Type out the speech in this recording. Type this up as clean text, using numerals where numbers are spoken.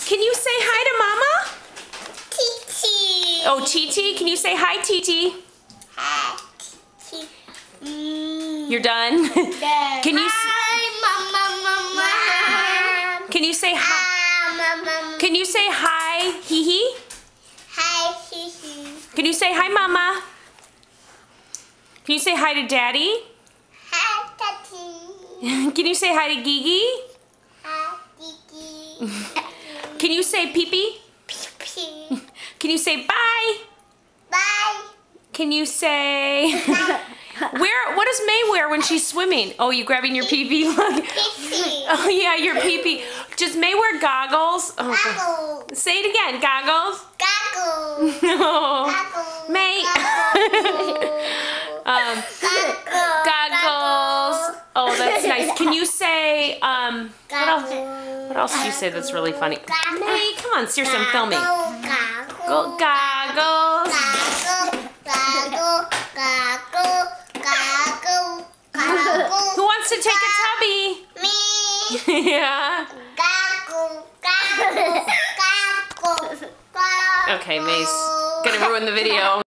Can you say hi to Mama? Titi. Oh, Titi. Can you say hi, Titi? Hi, Titi. You're done? Can you? Hi, Mama. Can you say hi? Mama. Can you say hi, Hee Hee? Hi, Hee. Can you say hi, Mama? Can you say hi to Daddy? Hi, Tati. Can you say hi to Gigi? Hi, Gigi. Can you say pee pee? Pee. Can you say bye? Bye. Can you say what does May wear when she's swimming? Oh, you grabbing your pee pee? Pee. Oh yeah, your pee pee. Does May wear goggles? Oh, Goggle. say it again, goggles. Goggle. No. Goggle. May. Goggle. Goggles. Oh, that's nice. Can you say what else do you say that's really funny? May, come on, seriously, I'm filming. Goggle. Goggles. Who wants to take a tubby? Me. Yeah. Okay, May's gonna ruin the video.